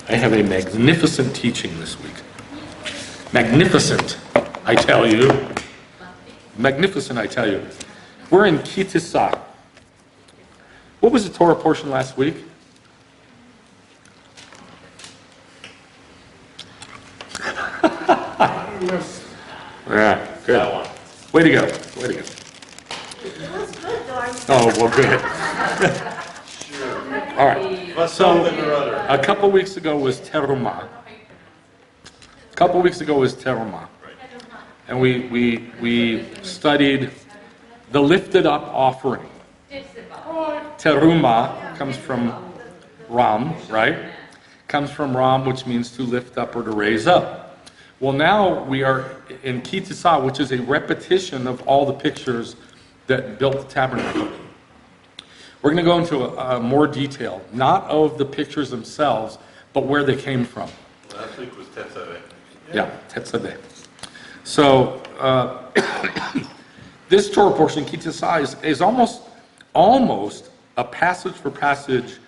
I have a magnificent teaching this week. Magnificent, I tell you. Magnificent, I tell you. We're in Tissa. What was the Torah portion last week? Yeah, good. Way to go. Way to go. Oh, well, good. All right. So, a couple weeks ago was Terumah. And we studied the lifted up offering. Terumah comes from Ram, right? Comes from Ram, which means to lift up or to raise up. Well, now we are in Tissa, which is a repetition of all the pictures that built the tabernacle. We're going to go into more detail, not of the pictures themselves, but where they came from. Last week was Tissa. Yeah, Tissa. So, this Torah portion, Tissa, is almost a passage for passage,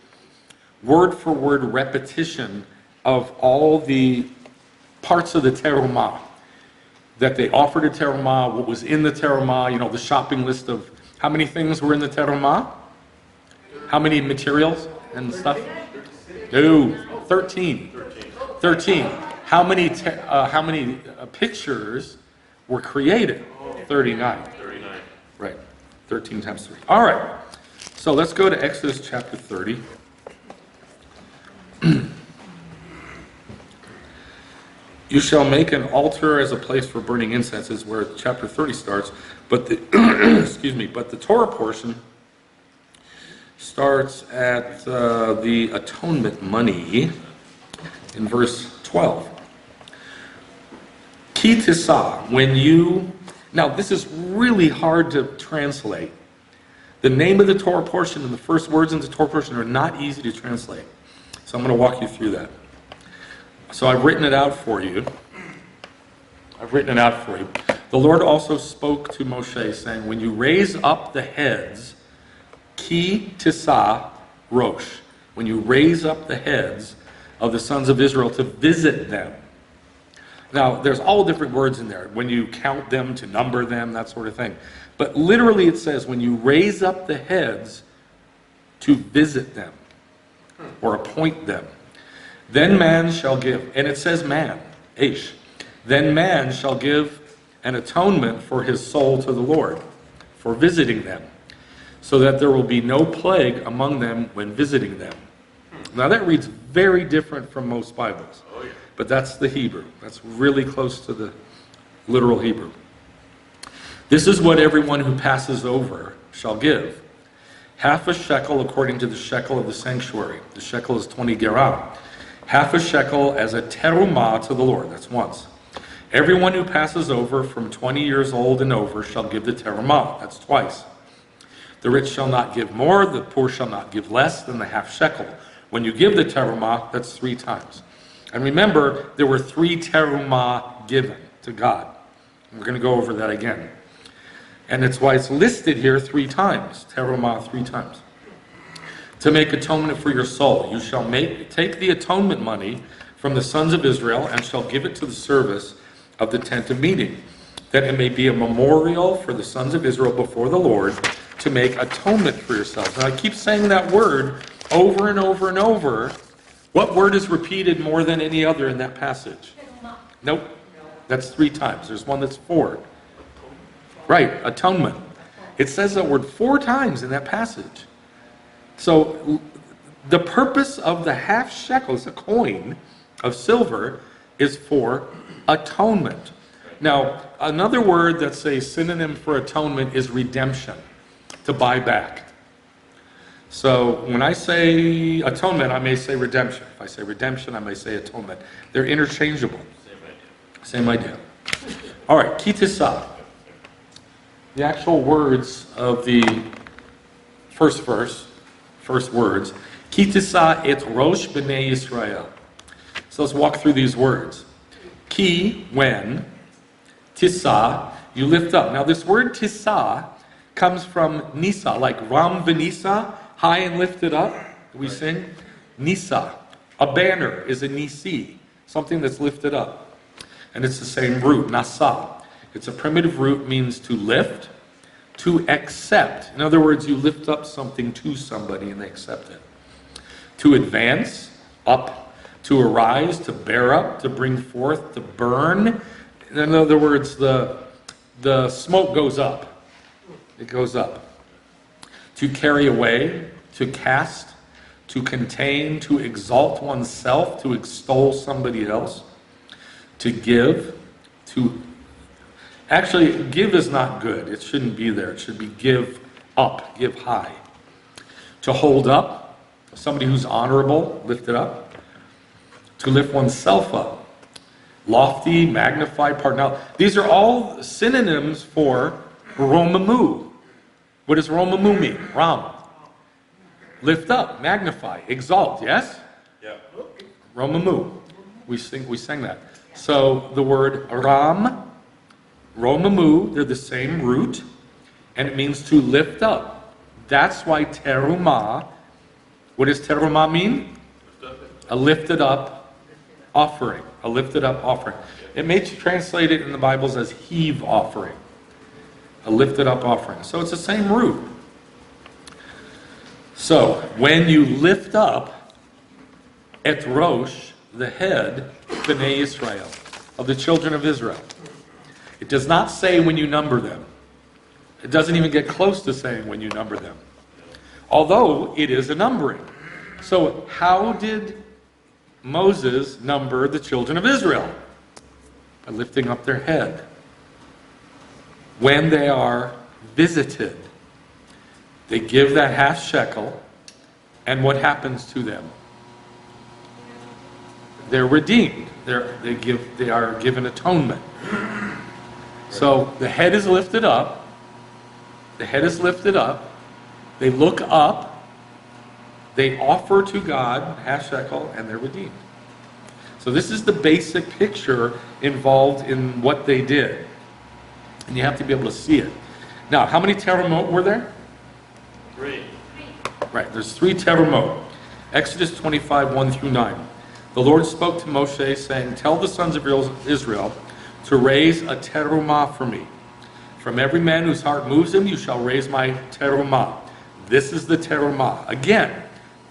word for word repetition of all the parts of the terumah that they offered to terumah, what was in the terumah, the shopping list of how many things were in the terumah, how many materials and stuff. No, 13. How many pictures were created? 39. Right. 13 times 3. All right. So let's go to Exodus chapter 30. You shall make an altar as a place for burning incense, is where chapter 30 starts. But the but the Torah portion starts at the atonement money in verse 12. Ki tissa, now this is really hard to translate. The name of the Torah portion and the first words in the Torah portion are not easy to translate. So I'm going to walk you through that. So I've written it out for you. The Lord also spoke to Moshe, saying, when you raise up the heads, ki tissa rosh, when you raise up the heads of the sons of Israel to visit them. Now, there's all different words in there. When you count them, to number them, that sort of thing. But literally it says, when you raise up the heads to visit them, or appoint them, then man shall give, and it says man, Aish, then man shall give an atonement for his soul to the Lord, for visiting them, so that there will be no plague among them when visiting them. Now that reads very different from most Bibles, but that's the Hebrew. That's really close to the literal Hebrew. This is what everyone who passes over shall give. Half a shekel according to the shekel of the sanctuary. The shekel is 20 gerah. Half a shekel as a terumah to the Lord. That's once. Everyone who passes over from 20 years old and over shall give the terumah. That's twice. The rich shall not give more, the poor shall not give less than the half shekel. When you give the terumah, that's 3 times. And remember, there were 3 terumah given to God. We're going to go over that again. And it's why it's listed here 3 times. Terumah 3 times. To make atonement for your soul, you shall take the atonement money from the sons of Israel and shall give it to the service of the tent of meeting, that it may be a memorial for the sons of Israel before the Lord to make atonement for yourselves. And I keep saying that word over and over and over. What word is repeated more than any other in that passage? Nope. That's 3 times. There's one that's 4. Right, atonement. It says that word 4 times in that passage. So the purpose of the half shekel, it's a coin of silver, is for atonement. Now, another word that's a synonym for atonement is redemption, to buy back. So when I say atonement, I may say redemption. If I say redemption, I may say atonement. They're interchangeable. Same idea. All right, ki tissa. The actual words of the first words, ki tissa et rosh b'nei Yisrael. So let's walk through these words. Ki, when, tissa, you lift up. Now this word tissa comes from nisa, like Ram v'nisa, high and lifted up. We sing nisa. A banner is a nisi, something that's lifted up. And it's the same root, natzal. It's a primitive root, means to lift, to accept. In other words, you lift up something to somebody and they accept it. To advance, up, to arise, to bear up, to bring forth, to burn. In other words, the smoke goes up. It goes up. To carry away, to cast, to contain, to exalt oneself, to extol somebody else, to give, to... Actually, give is not good. It shouldn't be there. It should be give up, give high. To hold up, somebody who's honorable, lift it up. To lift oneself up. Lofty, magnified, part. Now, these are all synonyms for romamu. What does romamu mean? Ram. Lift up, magnify, exalt, yes? Yeah. Romamu. We sang that. So the word ram, romamu, they're the same root, and it means to lift up. That's why terumah, what does terumah mean? A lifted up offering. A lifted up offering. It may translate it in the Bibles as heave offering. A lifted up offering. So it's the same root. So when you lift up et rosh, the head, b'nai Israel, of the children of Israel. It does not say when you number them. It doesn't even get close to saying when you number them. Although it is a numbering. So how did Moses number the children of Israel? By lifting up their head. When they are visited, they give that half shekel, and what happens to them? They're redeemed. They are given atonement. So the head is lifted up. The head is lifted up. They look up. They offer to God half shekel, and they're redeemed. So this is the basic picture involved in what they did. And you have to be able to see it. Now, how many terumot were there? 3. Right, there's 3 terumot. Exodus 25, 1 through 9. The Lord spoke to Moshe, saying, "Tell the sons of Israel to raise a terumah for me. From every man whose heart moves him, you shall raise my terumah." This is the terumah. Again,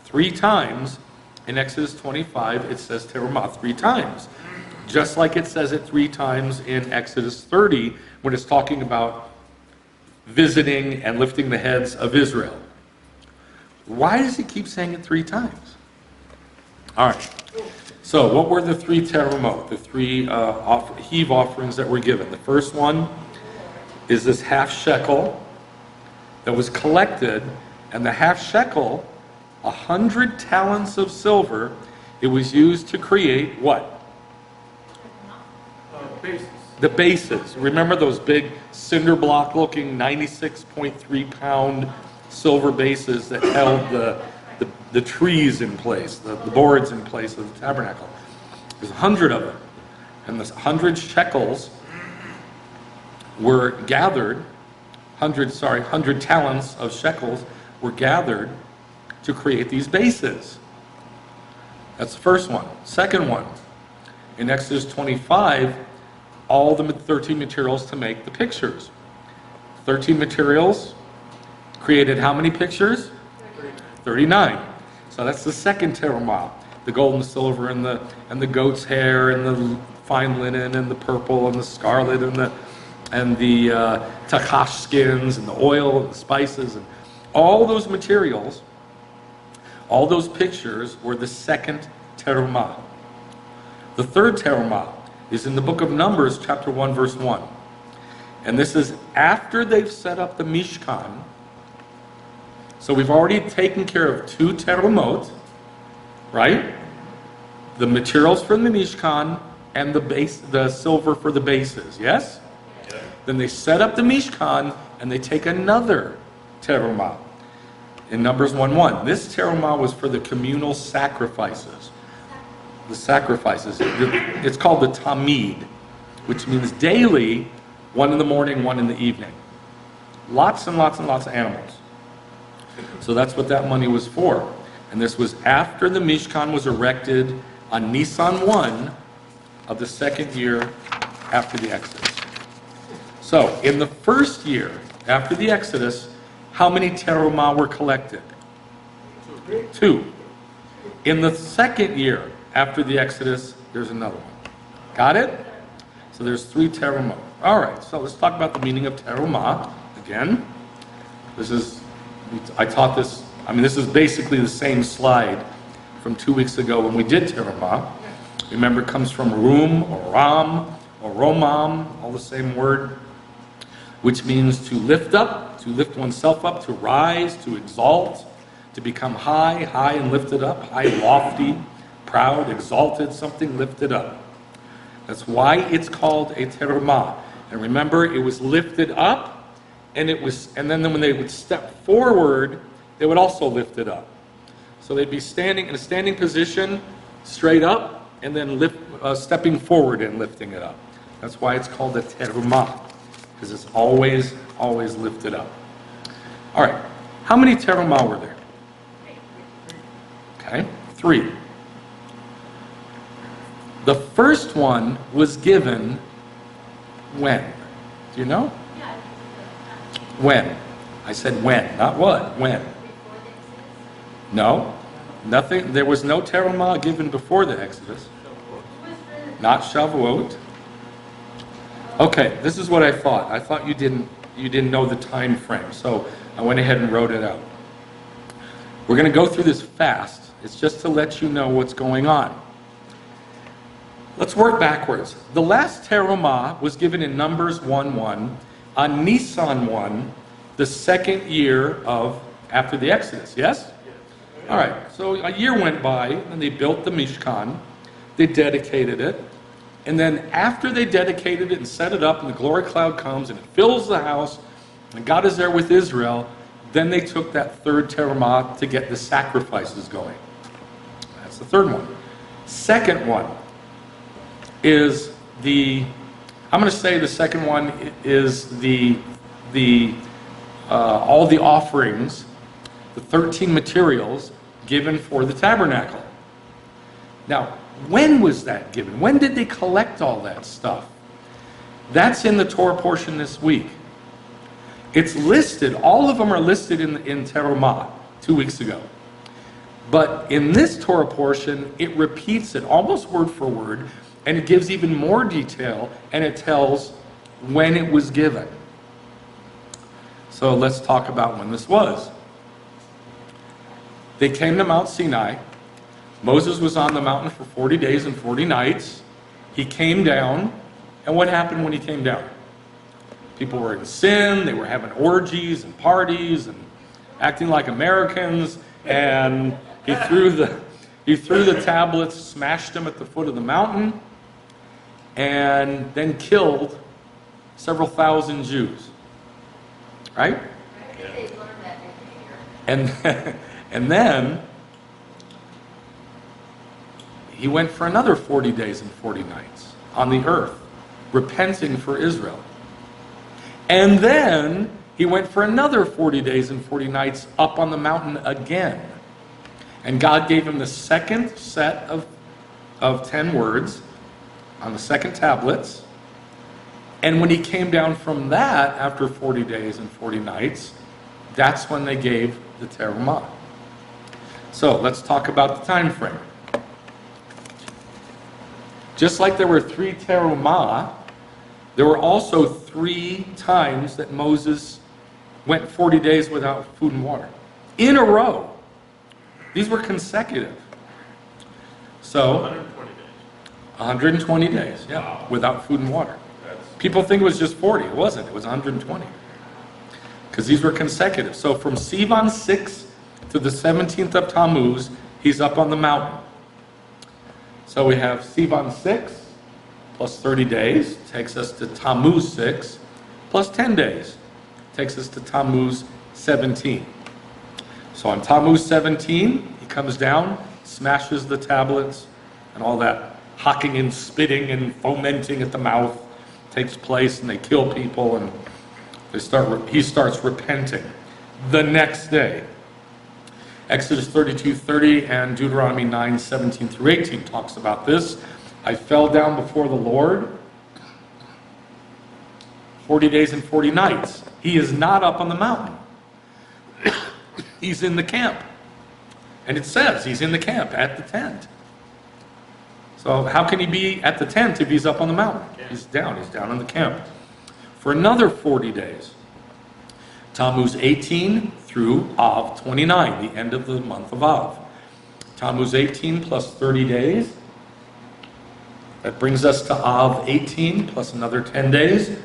3 times in Exodus 25, it says terumah 3 times. Just like it says it 3 times in Exodus 30, when it's talking about visiting and lifting the heads of Israel. Why does he keep saying it 3 times? All right. So what were the 3 terumot, the 3 heave offerings that were given? The first one is this half shekel that was collected, and the half shekel, 100 talents of silver, it was used to create what? Bases. The bases. Remember those big cinder block looking 96.3 pound silver bases that held the trees in place, the boards in place of the tabernacle. There's 100 of them. And this 100 shekels were gathered, 100 talents of shekels were gathered to create these bases. That's the first one. Second one, in Exodus 25, all the 13 materials to make the pictures. 13 materials created how many pictures? 39. So that's the second terumah. The gold and the silver and the goat's hair and the fine linen and the purple and the scarlet and the takash skins and the oil and the spices and all those materials, all those pictures were the second terumah. The third terumah is in the book of Numbers, chapter 1, verse 1. And this is after they've set up the Mishkan. So we've already taken care of 2 terumot, right? The materials for the Mishkan and the silver for the bases, yes? Yeah. Then they set up the Mishkan and they take another terumah in Numbers 1:1. This terumah was for the communal sacrifices. The sacrifices. It's called the tamid, which means daily, 1 in the morning, 1 in the evening. Lots and lots and lots of animals. So that's what that money was for. And this was after the Mishkan was erected on Nisan 1 of the second year after the Exodus. So, in the first year after the Exodus, how many terumah were collected? 2. In the second year after the Exodus, there's another one. Got it? So there's 3 terumah. All right, so let's talk about the meaning of terumah again. I taught this, this is basically the same slide from 2 weeks ago when we did terumah. Remember, it comes from rum or ram or romam, all the same word, which means to lift up, to lift oneself up, to rise, to exalt, to become high, high and lifted up, high, lofty, proud, exalted, something lifted up. That's why it's called a terumah. And remember, it was lifted up, and then when they would step forward, they would also lift it up. So they'd be standing in a standing position, straight up, and then stepping forward and lifting it up. That's why it's called a terumah, because it's always, always lifted up. All right, how many terumah were there? Okay, 3. The first one was given when? Do you know? When? I said when, not what. When? No, nothing. There was no terumah given before the Exodus. Not Shavuot. Okay, this is what I thought. I thought you didn't know the time frame, so I went ahead and wrote it out. We're going to go through this fast. It's just to let you know what's going on. Let's work backwards. The last terumah was given in Numbers 1:1 on Nisan 1, the second year after the Exodus, yes? All right, so a year went by, and they built the Mishkan. They dedicated it. And then after they dedicated it and set it up, and the glory cloud comes, and it fills the house, and God is there with Israel, then they took that third terumah to get the sacrifices going. That's the third one. Second one is I'm going to say the second one is all the offerings, the 13 materials given for the tabernacle. Now, when was that given? When did they collect all that stuff? That's in the Torah portion this week. It's listed, all of them are listed in Terumah 2 weeks ago. But in this Torah portion, it repeats it almost word for word, and it gives even more detail, and it tells when it was given. So let's talk about when this was. They came to Mount Sinai. Moses was on the mountain for 40 days and 40 nights. He came down, and what happened when he came down? People were in sin, they were having orgies and parties and acting like Americans, and he threw the tablets, smashed them at the foot of the mountain, and then killed several thousand Jews. Right? And then he went for another 40 days and 40 nights on the earth, repenting for Israel. And then he went for another 40 days and 40 nights up on the mountain again. And God gave him the second set of 10 words on the second tablets. And when he came down from that, after 40 days and 40 nights, that's when they gave the terumah. So let's talk about the time frame. Just like there were 3 terumah, there were also 3 times that Moses went 40 days without food and water. In a row. These were consecutive. So, 120 days. 120 days, yeah, wow. Without food and water. People think it was just 40. It wasn't. It was 120. Because these were consecutive. So from Sivan 6 to the 17th of Tammuz, he's up on the mountain. So we have Sivan 6 plus 30 days takes us to Tammuz 6 plus 10 days takes us to Tammuz 17. So on Tammuz 17, he comes down, smashes the tablets, and all that hocking and spitting and fomenting at the mouth takes place, and they kill people, and he starts repenting the next day. Exodus 32:30 and Deuteronomy 9:17 through 18 talks about this. I fell down before the Lord 40 days and 40 nights. He is not up on the mountain. He's in the camp. And it says he's in the camp at the tent. So how can he be at the tent if he's up on the mountain? He's down in the camp. For another 40 days. Tammuz 18 through Av 29, the end of the month of Av. Tammuz 18 plus 30 days. That brings us to Av 18 plus another 10 days.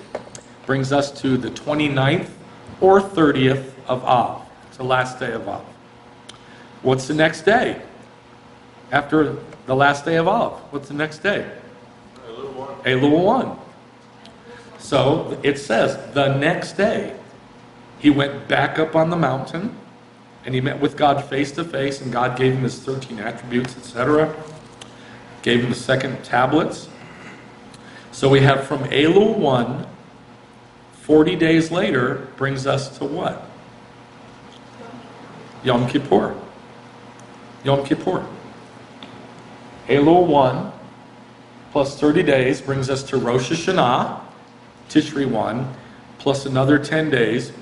Brings us to the 29th or 30th of Av. It's the last day of Av. What's the next day? After the last day of Av, what's the next day? Elul 1. So it says the next day he went back up on the mountain and he met with God face to face, and God gave him his 13 attributes, etc. Gave him the second tablets. So we have from Elul 1, 40 days later, brings us to what? Yom Kippur. Yom Kippur. Elul 1 plus 30 days brings us to Rosh Hashanah, Tishri 1, plus another 10 days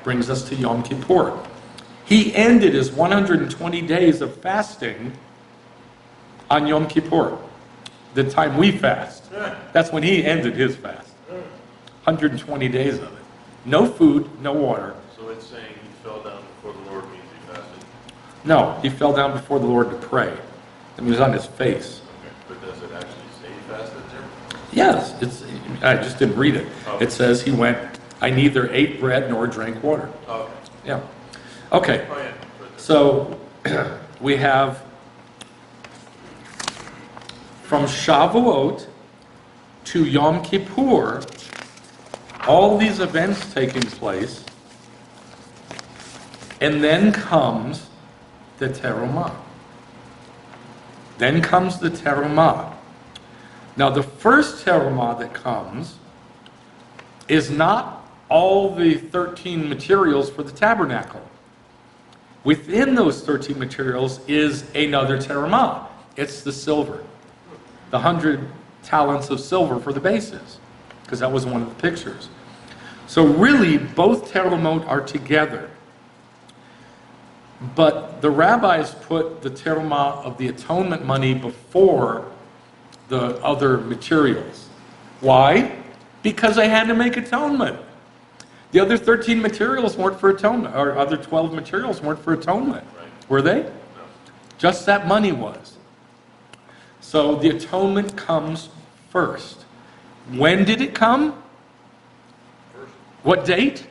brings us to Yom Kippur. He ended his 120 days of fasting on Yom Kippur, the time we fast. That's when he ended his fast. 120 days of it. No food, no water. So it's saying he fell down before the Lord means he fasted? No, he fell down before the Lord to pray. It was on his face. Okay. But does it actually say he fasted there? Yes, I just didn't read it. Okay. It says he went, I neither ate bread nor drank water. Okay. Yeah. Okay, Oh, yeah. so we have from Shavuot to Yom Kippur, all these events taking place, and then comes the Terumah. Then comes the Terumah. Now the first Terumah that comes is not all the 13 materials for the tabernacle. Within those 13 materials is another terumah. It's the silver. The 100 talents of silver for the bases. Because that was one of the pictures. So really, both terumot are together. But the rabbis put the terumah of the atonement money before the other materials. Why? Because they had to make atonement. The other 13 materials weren't for atonement, or other 12 materials weren't for atonement. Right. Were they? No. Just that money was. So the atonement comes first. When did it come? First. What date?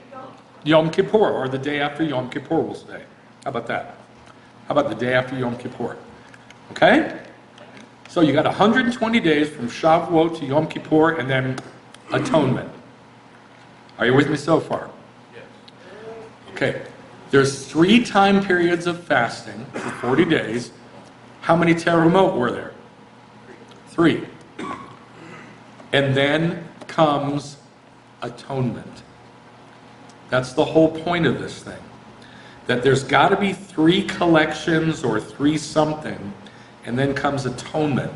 Yom Kippur, or the day after Yom Kippur, we'll say. How about that? How about the day after Yom Kippur? Okay? So you got 120 days from Shavuot to Yom Kippur, and then atonement. Are you with me so far? Yes. Okay. There's 3 time periods of fasting for 40 days. How many terumot were there? 3. And then comes atonement. That's the whole point of this thing. That there's got to be 3 collections or 3 something, and then comes atonement.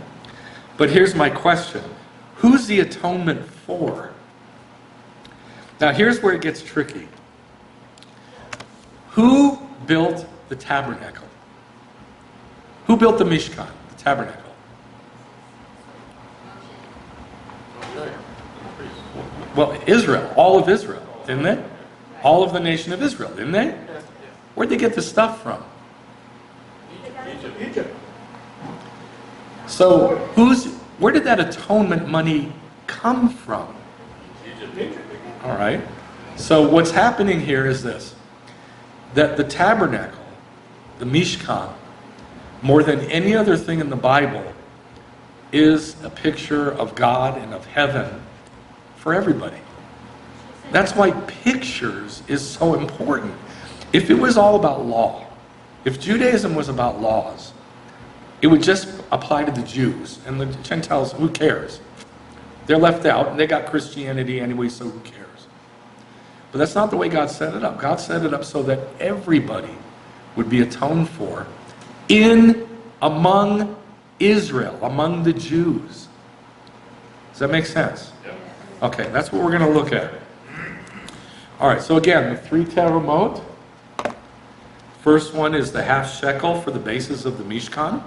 But here's my question. Who's the atonement for? Now here's where it gets tricky. Who built the tabernacle? Who built the Mishkan, the tabernacle? Well, Israel, all of Israel, didn't they? All of the nation of Israel, didn't they? Where'd they get the stuff from? Egypt. So where did that atonement money come from? Egypt. All right. So what's happening here is this, that the tabernacle, the Mishkan, more than any other thing in the Bible, is a picture of God and of heaven for everybody. That's why pictures is so important. If it was all about law, if Judaism was about laws, it would just apply to the Jews, and the Gentiles, who cares? They're left out, and they got Christianity anyway, so who cares? But that's not the way God set it up. God set it up so that everybody would be atoned for among Israel, among the Jews. Does that make sense? Yep. Okay, that's what we're going to look at. All right, so again, the 3 terumot. First one is the half shekel for the bases of the Mishkan.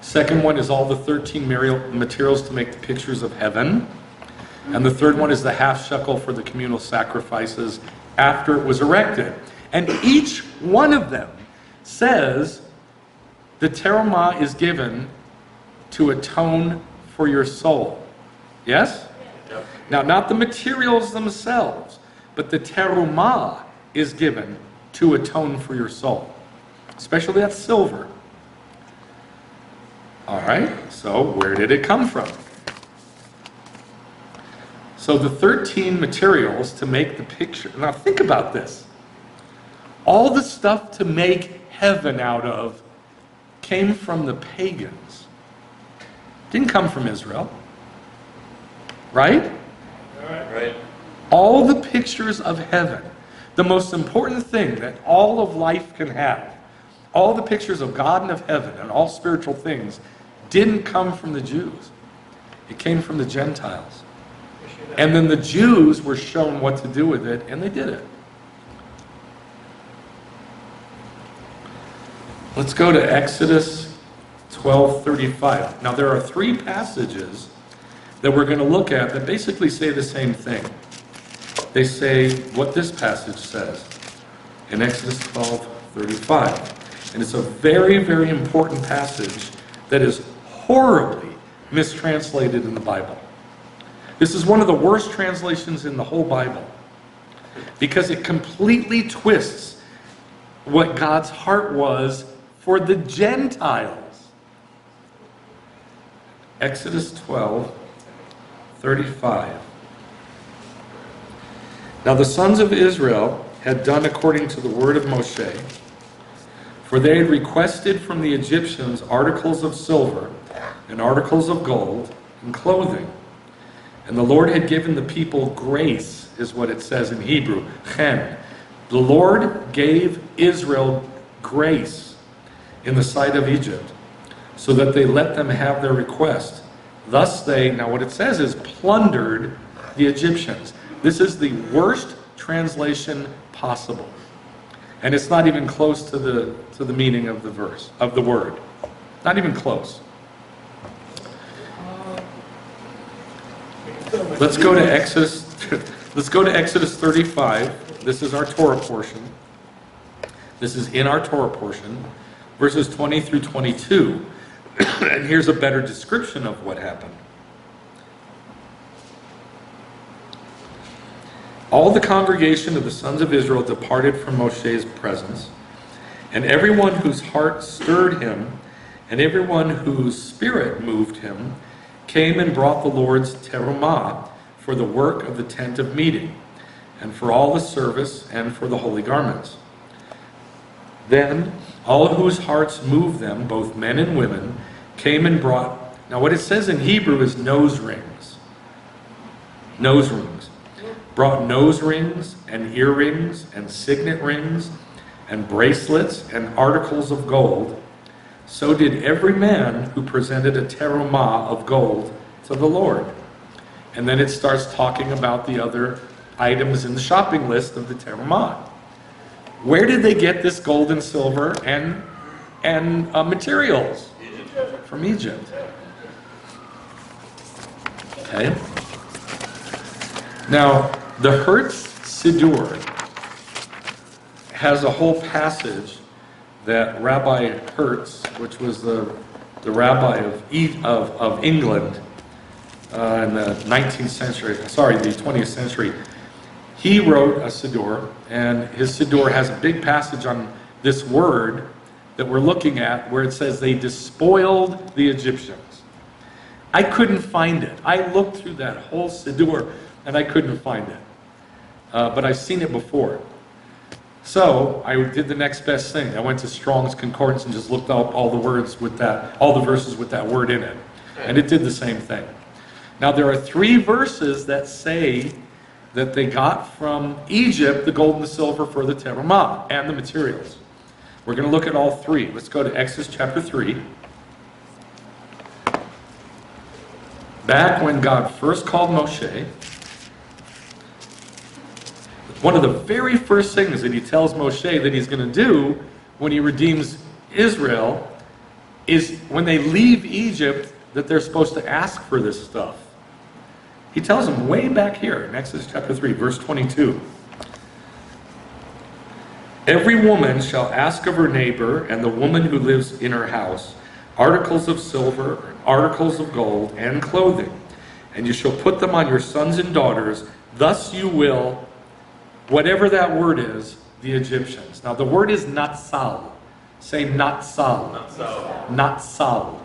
Second one is all the 13 materials to make the pictures of heaven. And the third one is the half shekel for the communal sacrifices after it was erected. And each one of them says the terumah is given to atone for your soul. Yes? Yep. Now, not the materials themselves, but the terumah is given to atone for your soul. Especially that silver. All right, so where did it come from? So the 13 materials to make the picture. Now think about this. All the stuff to make heaven out of came from the pagans. Didn't come from Israel. Right? Right. All the pictures of heaven, the most important thing that all of life can have, all the pictures of God and of heaven and all spiritual things didn't come from the Jews. It came from the Gentiles. And then the Jews were shown what to do with it, and they did it. Let's go to Exodus 12:35. Now there are 3 passages that we're going to look at that basically say the same thing. They say what this passage says in Exodus 12:35. And it's a very, very important passage that is horribly mistranslated in the Bible. This is one of the worst translations in the whole Bible because it completely twists what God's heart was for the Gentiles. Exodus 12:35. Now the sons of Israel had done according to the word of Moshe, for they had requested from the Egyptians articles of silver and articles of gold and clothing. And the Lord had given the people grace, is what it says in Hebrew, chen. The Lord gave Israel grace in the sight of Egypt, so that they let them have their request. Thus they, now what it says is, plundered the Egyptians. This is the worst translation possible. And it's not even close to the meaning of the verse, of the word. Not even close. Let's go to Exodus 35. This is our Torah portion. This is in our Torah portion, verses 20 through 22. And here's a better description of what happened. All the congregation of the sons of Israel departed from Moshe's presence, and everyone whose heart stirred him, and everyone whose spirit moved him, came and brought the Lord's terumah for the work of the tent of meeting, and for all the service, and for the holy garments. Then all whose hearts moved them, both men and women, came and brought, now what it says in Hebrew is nose rings. Nose rings. Brought nose rings and earrings and signet rings and bracelets and articles of gold. So did every man who presented a terumah of gold to the Lord. And then it starts talking about the other items in the shopping list of the terumah. Where did they get this gold and silver and materials? From Egypt. Okay. Now, the Hertz Siddur has a whole passage that Rabbi Hertz, which was the rabbi of England in the 19th century, sorry, the 20th century, he wrote a Siddur, and his Siddur has a big passage on this word that we're looking at where it says they despoiled the Egyptians. I couldn't find it. I looked through that whole Siddur and I couldn't find it. But I've seen it before. So I did the next best thing. I went to Strong's Concordance and just looked up all the words with that, all the verses with that word in it. And it did the same thing. Now there are 3 verses that say that they got from Egypt the gold and the silver for the terumah and the materials. We're going to look at all three. Let's go to Exodus chapter 3. Back when God first called Moshe, one of the very first things that he tells Moshe that he's going to do when he redeems Israel is when they leave Egypt that they're supposed to ask for this stuff. He tells them way back here in Exodus chapter 3, verse 22. Every woman shall ask of her neighbor and the woman who lives in her house articles of silver, articles of gold, and clothing, and you shall put them on your sons and daughters. Thus you will, whatever that word is, the Egyptians. Now the word is natzal. Say natzal. Natzal. Natzal.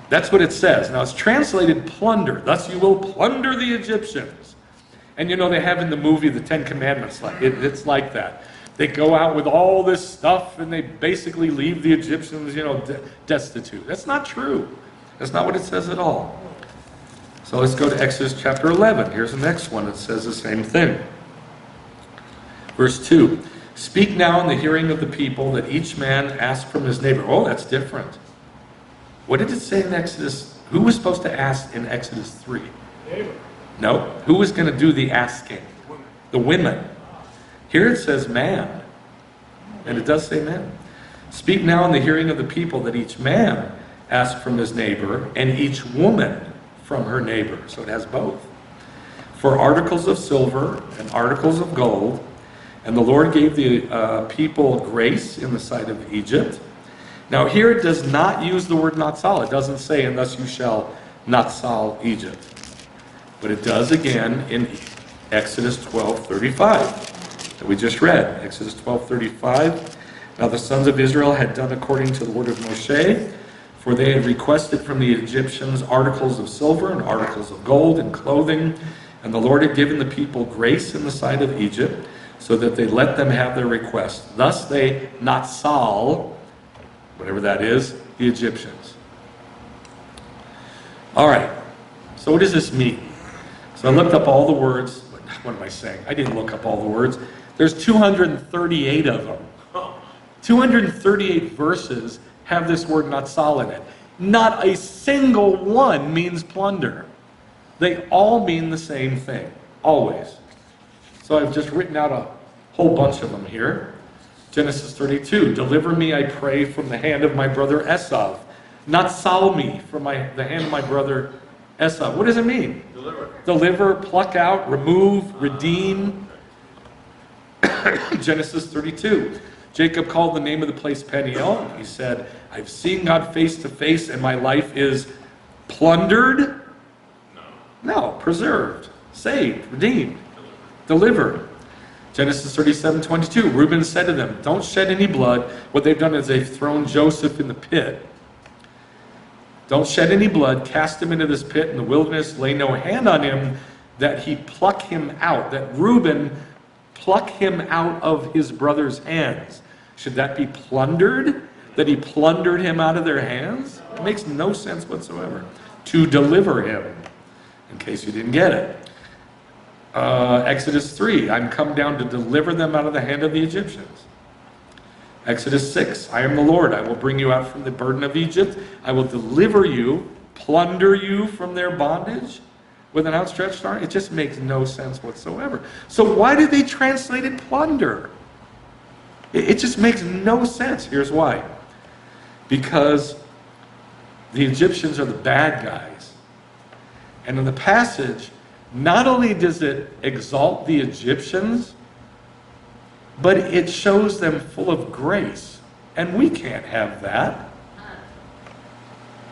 That's what it says. Now it's translated plunder. Thus you will plunder the Egyptians. And you know they have in the movie the Ten Commandments, it's like that. They go out with all this stuff and they basically leave the Egyptians, destitute. That's not true. That's not what it says at all. So let's go to Exodus chapter 11. Here's the next one that says the same thing. Verse 2. Speak now in the hearing of the people that each man ask from his neighbor. Oh, that's different. What did it say in Exodus? Who was supposed to ask in Exodus 3? Neighbor. No. Who was going to do the asking? The women. Here it says man. And it does say man. Speak now in the hearing of the people that each man ask from his neighbor and each woman from her neighbor. So it has both. For articles of silver and articles of gold. And the Lord gave the people grace in the sight of Egypt. Now here it does not use the word natzal. It doesn't say, and thus you shall natzal Egypt. But it does again in Exodus 12:35 that we just read. Exodus 12:35. Now the sons of Israel had done according to the word of Moshe, for they had requested from the Egyptians articles of silver and articles of gold and clothing. And the Lord had given the people grace in the sight of Egypt, so that they let them have their request. Thus they natzal, whatever that is, the Egyptians. All right, so what does this mean? So I looked up all the words. What am I saying? I didn't look up all the words. There's 238 of them. 238 verses have this word natzal in it. Not a single one means plunder. They all mean the same thing, always. So I've just written out a whole bunch of them here. Genesis 32, deliver me, I pray, from the hand of my brother Esau. Natzal me from the hand of my brother Esau. What does it mean? Deliver, pluck out, remove, redeem. Genesis 32. Jacob called the name of the place Peniel. He said, I've seen God face to face and my life is plundered. No, preserved, saved, redeemed, delivered. Genesis 37:22. Reuben said to them, don't shed any blood. What they've done is they've thrown Joseph in the pit. Don't shed any blood. Cast him into this pit in the wilderness. Lay no hand on him, that he pluck him out. That Reuben pluck him out of his brother's hands. Should that be plundered? That he plundered him out of their hands? It makes no sense whatsoever. To deliver him, in case you didn't get it. Exodus 3, I'm come down to deliver them out of the hand of the Egyptians. Exodus 6, I am the Lord. I will bring you out from the burden of Egypt. I will deliver you, plunder you from their bondage with an outstretched arm. It just makes no sense whatsoever. So why did they translate it plunder? It just makes no sense. Here's why. Because the Egyptians are the bad guys. And in the passage, not only does it exalt the Egyptians, but it shows them full of grace. And we can't have that.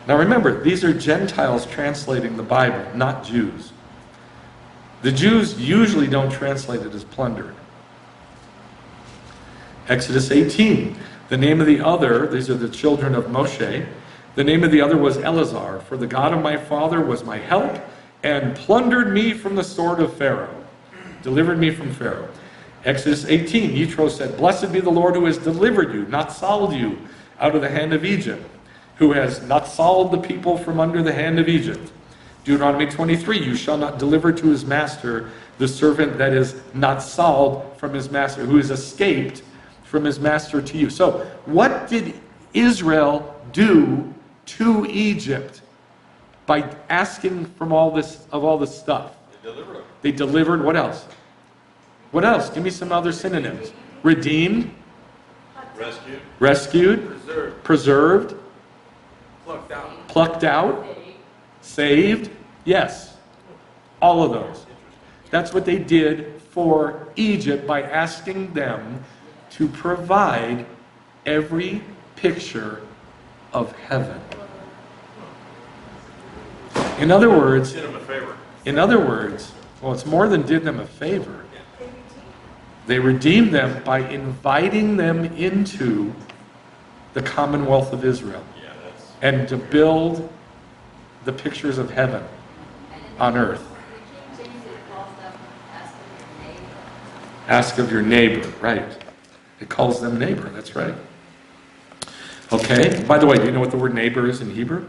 Now remember, these are Gentiles translating the Bible, not Jews. The Jews usually don't translate it as plundered. Exodus 18, the name of the other, these are the children of Moshe, the name of the other was Eleazar, for the God of my father was my help, and plundered me from the sword of Pharaoh, delivered me from Pharaoh. Exodus 18, Yitro said, blessed be the Lord who has delivered you, natzaled you out of the hand of Egypt, who has natzaled the people from under the hand of Egypt. Deuteronomy 23, you shall not deliver to his master the servant that is natzaled from his master, who has escaped from his master to you. So what did Israel do to Egypt by asking from all this stuff? They delivered them. They delivered what else? What else? Give me some other synonyms. Redeemed, Rescued. rescued, preserved, plucked out, saved. Yes. All of those. That's what they did for Egypt by asking them to provide every picture of heaven. In other words, Did them a favor. well, it's more than did them a favor. They redeemed them by inviting them into the commonwealth of Israel Yeah, that's. and to build the pictures of heaven on earth. Ask of your neighbor, right. It calls them neighbor, that's right. Okay, by the way, do you know what the word neighbor is in Hebrew?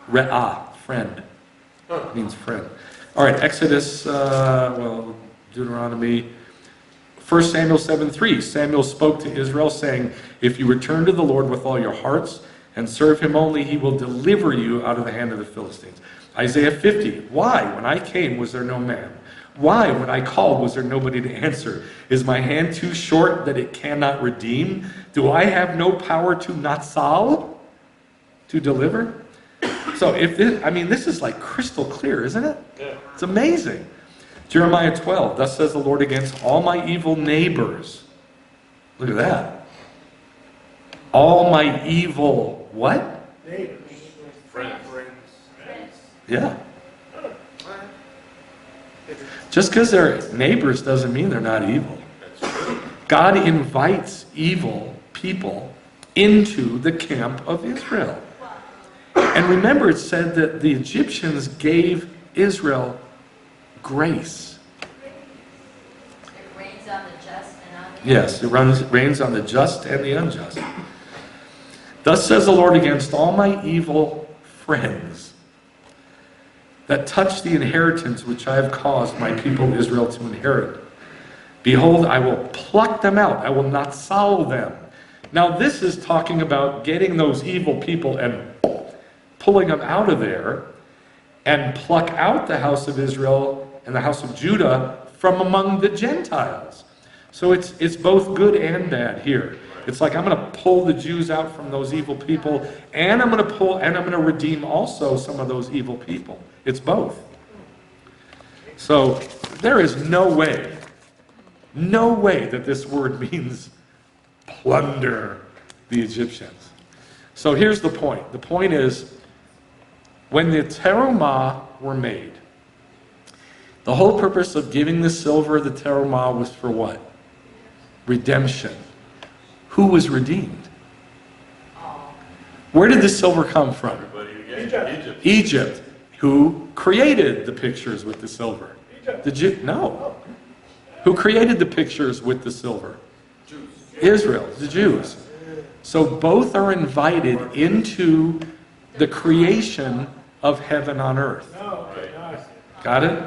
Re'ah, friend. It means friend. All right, Exodus, Deuteronomy, 1 Samuel 7:3. Samuel spoke to Israel, saying, if you return to the Lord with all your hearts and serve him only, he will deliver you out of the hand of the Philistines. Isaiah 50. Why, when I came, was there no man? Why, when I called, was there nobody to answer? Is my hand too short that it cannot redeem? Do I have no power to natzal, to deliver? So this is like crystal clear, isn't it? Yeah. It's amazing. Jeremiah 12, thus says the Lord against all my evil neighbors. Look at that. All my evil, what? Neighbors. Friends. Yeah. Just because they're neighbors doesn't mean they're not evil. That's true. God invites evil people into the camp of Israel. And remember, it said that the Egyptians gave Israel grace. It rains on the just and on the Yes, it rains on the just and the unjust. Thus says the Lord against all my evil friends that touch the inheritance which I have caused my people Israel to inherit. Behold, I will pluck them out. I will not natzal them. Now this is talking about getting those evil people and pulling them out of there and pluck out the house of Israel and the house of Judah from among the Gentiles. So it's both good and bad here. It's like I'm going to pull the Jews out from those evil people, and I'm going to redeem also some of those evil people. It's both. So there is no way that this word means plunder the Egyptians. So here's the point. The point is, when the terumah were made, the whole purpose of giving the silver, the terumah, was for what? Redemption. Who was redeemed? Where did the silver come from? Everybody again. Egypt. Egypt. Who created the pictures with the silver? No. Who created the pictures with the silver? Jews. Israel, the Jews. So both are invited into the creation of heaven on earth. Got it?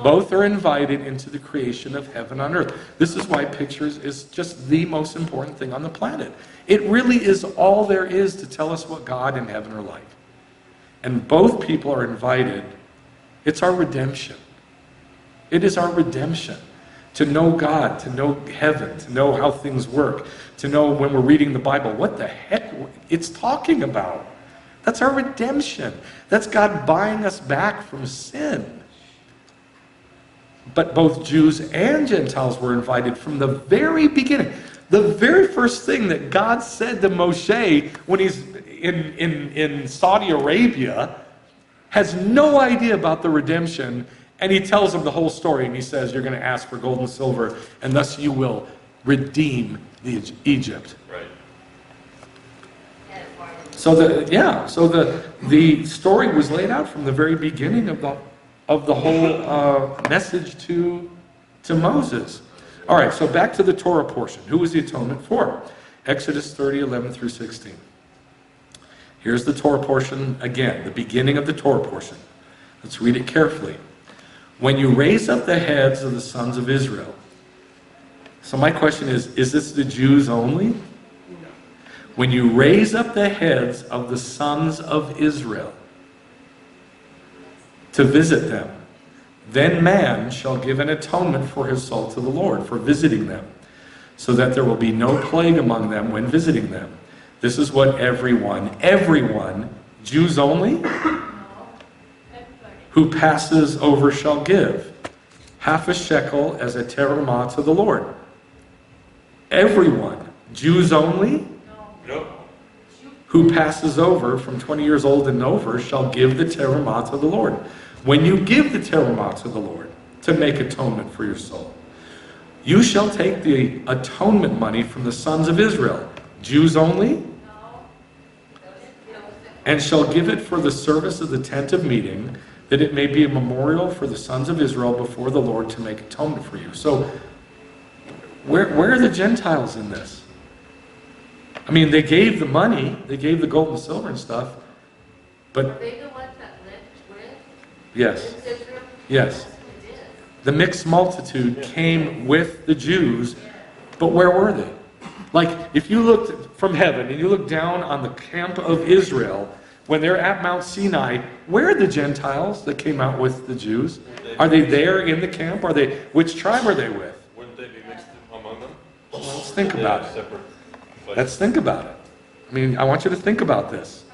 Both are invited into the creation of heaven on earth. This is why pictures is just the most important thing on the planet. It really is all there is to tell us what God and heaven are like. And both people are invited. It's our redemption. It is our redemption. To know God, to know heaven, to know how things work, to know when we're reading the Bible, what the heck it's talking about. That's our redemption. That's God buying us back from sin. But both Jews and Gentiles were invited from the very beginning. The very first thing that God said to Moshe when he's in Saudi Arabia, has no idea about the redemption, and he tells him the whole story, and he says, you're going to ask for gold and silver, and thus you will redeem Egypt. Right. So the story was laid out from the very beginning of the whole message to Moses. All right, so back to the Torah portion. Who was the atonement for? Exodus 30:11-16. Here's the Torah portion again, the beginning of the Torah portion. Let's read it carefully. When you raise up the heads of the sons of Israel, So my question is this the Jews only? When you raise up the heads of the sons of Israel to visit them, then man shall give an atonement for his soul to the Lord for visiting them, so that there will be no plague among them when visiting them. This is what everyone, Jews only, who passes over shall give, half a shekel as a terumah to the Lord. Everyone, Jews only, Nope. who passes over from 20 years old and over shall give the terumah to the Lord. When you give the terumah to the Lord to make atonement for your soul, you shall take the atonement money from the sons of Israel, Jews only, and shall give it for the service of the tent of meeting, that it may be a memorial for the sons of Israel before the Lord to make atonement for you. So, where are the Gentiles in this? I mean, they gave the money, they gave the gold and silver and stuff, but Are they the ones that lived with yes, Israel? yes. That's what it is. The mixed multitude came with the Jews, but where were they? Like, if you looked from heaven and you looked down on the camp of Israel, when they're at Mount Sinai, where are the Gentiles that came out with the Jews? Are they there in the camp? Which tribe are they with? Wouldn't they be mixed among them? Well, let's think about it. Separate places. Let's think about it. I mean, I want you to think about this.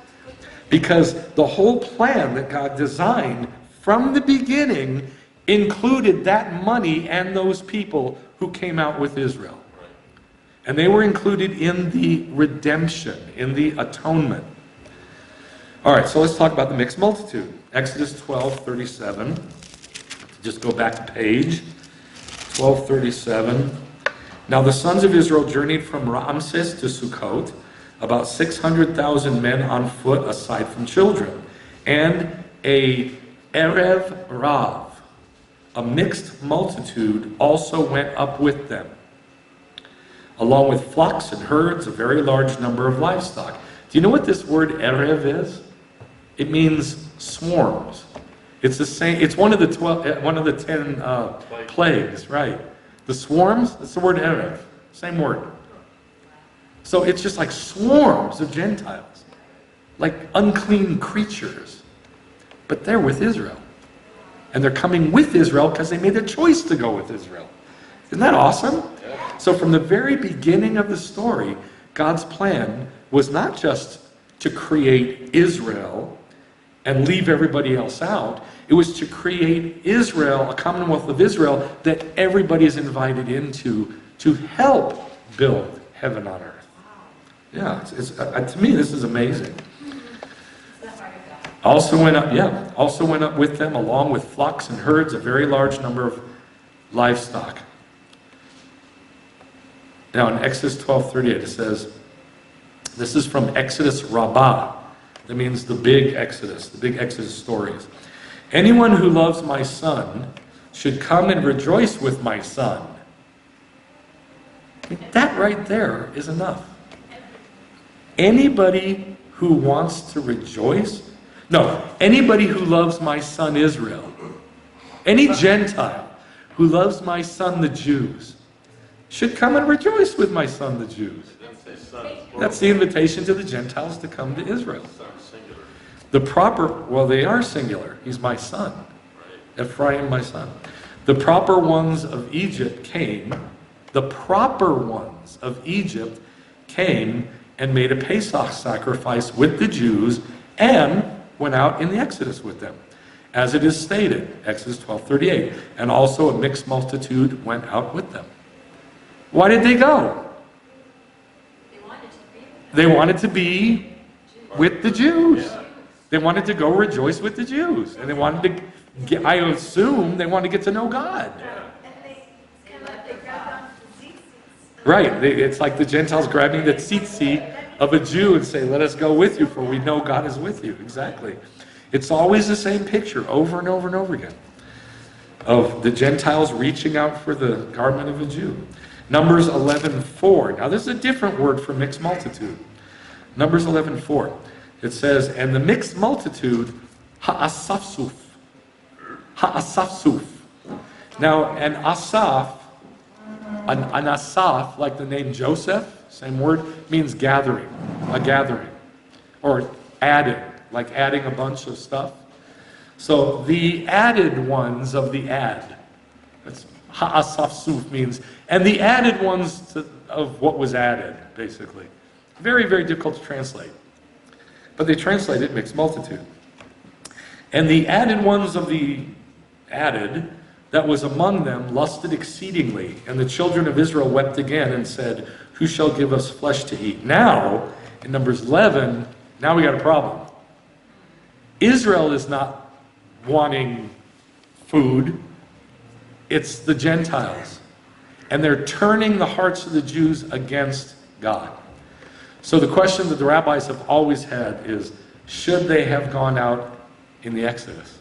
Because the whole plan that God designed from the beginning included that money and those people who came out with Israel. And they were included in the redemption, in the atonement. All right, so let's talk about the mixed multitude. Exodus 12:37. Just go back a page. 12:37. Now the sons of Israel journeyed from Ramses to Sukkot, about 600,000 men on foot aside from children, and a Erev Rav, a mixed multitude, also went up with them, along with flocks and herds, a very large number of livestock. Do you know what this word Erev is? It means swarms. It's the same. It's one of the 10 plagues, right? The swarms. That's the word Erev. Same word. So it's just like swarms of Gentiles, like unclean creatures, but they're with Israel, and they're coming with Israel because they made a choice to go with Israel. Isn't that awesome? So from the very beginning of the story, God's plan was not just to create Israel and leave everybody else out. It was to create Israel, a commonwealth of Israel, that everybody is invited into to help build heaven on earth. Yeah, to me this is amazing. Also went up with them, along with flocks and herds, a very large number of livestock. Now in Exodus 12:38 it says, this is from Exodus Rabbah. That means the big Exodus stories. Anyone who loves my son should come and rejoice with my son. I mean, that right there is enough. Anybody who wants to rejoice, anybody who loves my son Israel, any Gentile who loves my son the Jews, should come and rejoice with my son the Jews. That's the invitation to the Gentiles to come to Israel. They are singular. He's my son. Ephraim, my son. The proper ones of Egypt came and made a Pesach sacrifice with the Jews and went out in the Exodus with them. As it is stated, Exodus 12:38, and also a mixed multitude went out with them. Why did they go? They wanted to be with the Jews. They wanted to go rejoice with the Jews. And they wanted to get, I assume, they wanted to get to know God. Right. It's like the Gentiles grabbing the tzitzi of a Jew and say, let us go with you, for we know God is with you. Exactly. It's always the same picture over and over and over again of the Gentiles reaching out for the garment of a Jew. Numbers 11:4. Now this is a different word for mixed multitude. Numbers 11:4. It says, and the mixed multitude, ha'asafsuf. Ha'asafsuf. Now, an asaf An asaf, like the name Joseph, same word, means gathering, a gathering. Or adding, like adding a bunch of stuff. So the added ones of the add. That's ha'asaf suf means, and the added ones of what was added, basically. Very, very difficult to translate. But they translate it mixed multitude. And the added ones of the added that was among them lusted exceedingly, and the children of Israel wept again and said, who shall give us flesh to eat? Now, in Numbers 11, now we got a problem. Israel is not wanting food, it's the Gentiles. And they're turning the hearts of the Jews against God. So the question that the rabbis have always had is, should they have gone out in the Exodus?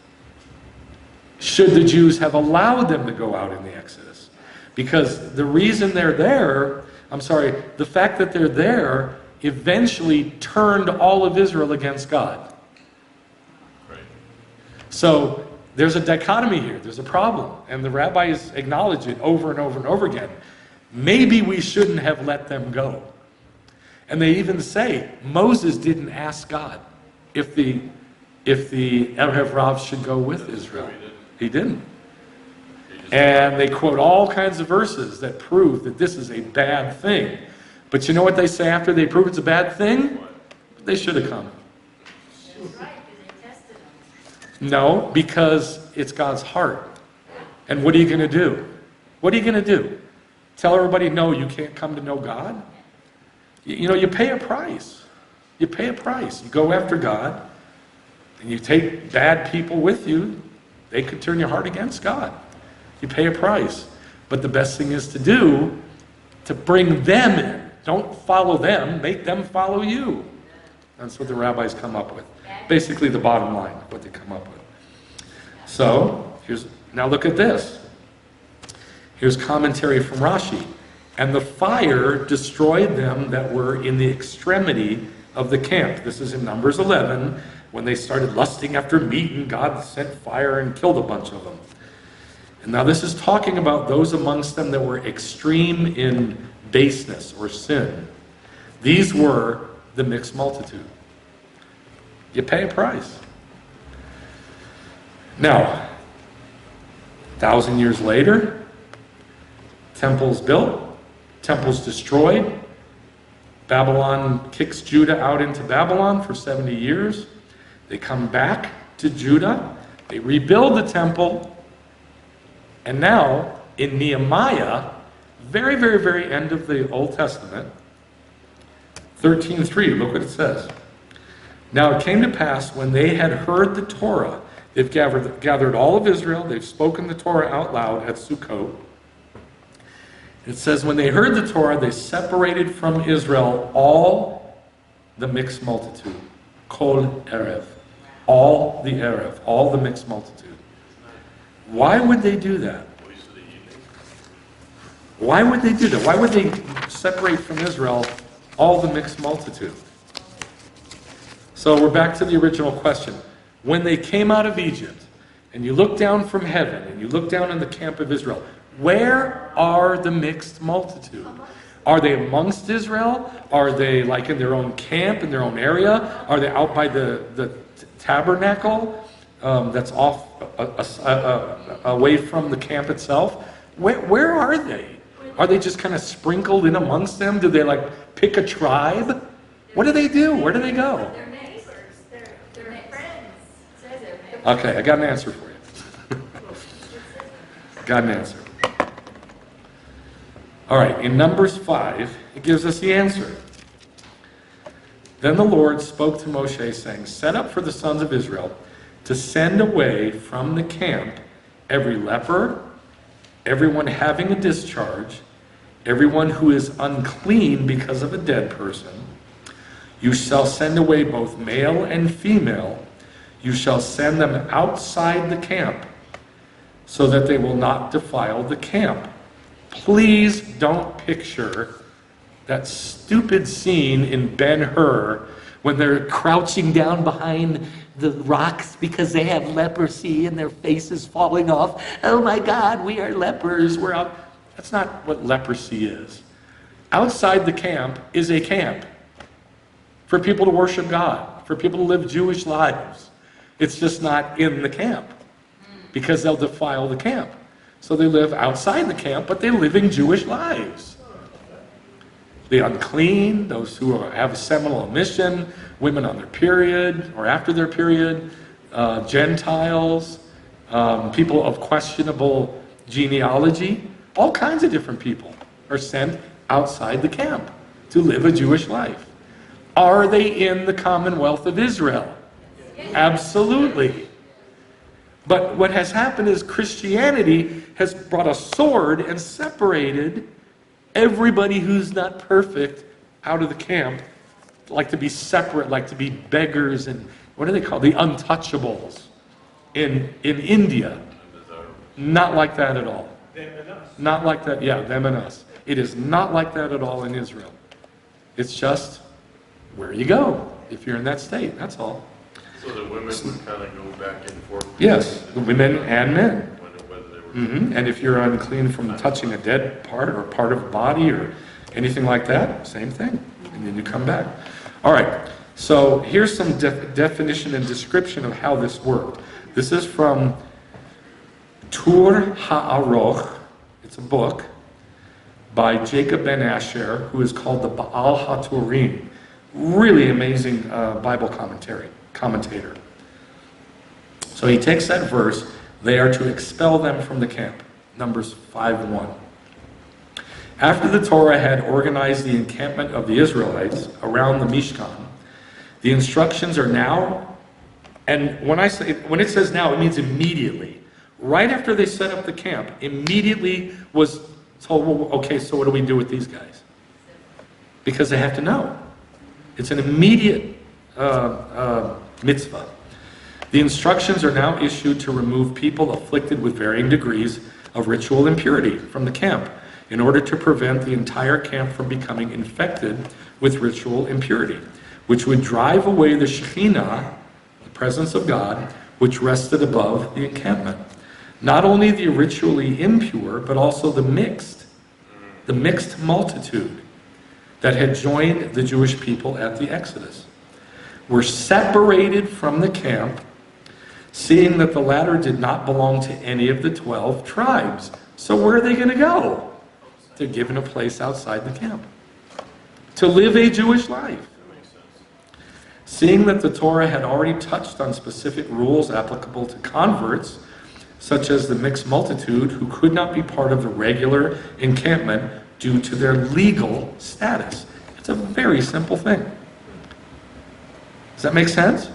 Should the Jews have allowed them to go out in the Exodus? Because the reason they're there, the fact that they're there eventually turned all of Israel against God. Right. So there's a dichotomy here. There's a problem. And the rabbis acknowledge it over and over and over again. Maybe we shouldn't have let them go. And they even say Moses didn't ask God if the Erev Rav should go with Israel. He didn't. And they quote all kinds of verses that prove that this is a bad thing. But you know what they say after they prove it's a bad thing? They should have come. That's right, because they tested them. No, because it's God's heart. And what are you going to do? What are you going to do? Tell everybody, no, you can't come to know God? You pay a price. You pay a price. You go after God, and you take bad people with you. They could turn your heart against God. You pay a price. But the best thing is to bring them in. Don't follow them. Make them follow you. That's what the rabbis come up with. Basically the bottom line, what they come up with. So, now look at this. Here's commentary from Rashi. And the fire destroyed them that were in the extremity of the camp. This is in Numbers 11. When they started lusting after meat, and God sent fire and killed a bunch of them. And now this is talking about those amongst them that were extreme in baseness or sin. These were the mixed multitude. You pay a price. Now, 1,000 years later, temples built, temples destroyed. Babylon kicks Judah out into Babylon for 70 years. They come back to Judah, they rebuild the temple, and now in Nehemiah, very, very, very end of the Old Testament, 13:3, look what it says. Now it came to pass when they had heard the Torah, they've gathered all of Israel, they've spoken the Torah out loud at Sukkot. It says when they heard the Torah, they separated from Israel all the mixed multitude. Kol Erev. All the Erev, all the mixed multitude. Why would they do that? Why would they do that? Why would they separate from Israel all the mixed multitude? So we're back to the original question. When they came out of Egypt, and you look down from heaven, and you look down in the camp of Israel, where are the mixed multitude? Are they amongst Israel? Are they like in their own camp, in their own area? Are they out by the Tabernacle that's off away from the camp itself? Where are they? Are they just kind of sprinkled in amongst them? Do they like pick a tribe? What do they do? Where do they go? They're neighbors, they're friends. It says it. Okay, I got an answer for you. Got an answer. All right, in Numbers 5, it gives us the answer. Then the Lord spoke to Moshe, saying, set up for the sons of Israel to send away from the camp every leper, everyone having a discharge, everyone who is unclean because of a dead person. You shall send away both male and female. You shall send them outside the camp, so that they will not defile the camp. Please don't picture that stupid scene in Ben-Hur when they're crouching down behind the rocks because they have leprosy and their faces falling off. Oh my God, we are lepers. We're out. That's not what leprosy is. Outside the camp is a camp for people to worship God, for people to live Jewish lives. It's just not in the camp because they'll defile the camp. So they live outside the camp, but they're living Jewish lives. The unclean, those who have a seminal emission, women on their period or after their period, Gentiles, people of questionable genealogy, all kinds of different people are sent outside the camp to live a Jewish life. Are they in the Commonwealth of Israel? Absolutely. But what has happened is Christianity has brought a sword and separated everybody who's not perfect out of the camp, like to be separate, like to be beggars and what do they call the untouchables in India. Not like that at all. Them and us. Not like that, yeah, them and us. It is not like that at all in Israel. It's just where you go if you're in that state, that's all. So the women would kind of go back and forth? Yes, the women and men. Whether they were... And if you're unclean from touching a dead part or part of a body or anything like that, same thing. And then you come back. All right, so here's some definition and description of how this worked. This is from Tur Ha'aroch. It's a book by Jacob Ben Asher, who is called the Baal HaTurim. Really amazing Bible commentator. So he takes that verse, they are to expel them from the camp. Numbers 5:1. After the Torah had organized the encampment of the Israelites around the Mishkan, the instructions are now, and when it says now, it means immediately. Right after they set up the camp, immediately was told, well, okay, so what do we do with these guys? Because they have to know. It's an immediate mitzvah. The instructions are now issued to remove people afflicted with varying degrees of ritual impurity from the camp in order to prevent the entire camp from becoming infected with ritual impurity, which would drive away the Shekhinah, the presence of God, which rested above the encampment. Not only the ritually impure, but also the mixed multitude that had joined the Jewish people at the Exodus, were separated from the camp, seeing that the latter did not belong to any of the 12 tribes. So where are they going to go? They're given a place outside the camp to live a Jewish life. Seeing that the Torah had already touched on specific rules applicable to converts, such as the mixed multitude who could not be part of the regular encampment due to their legal status. It's a very simple thing. Does that make sense?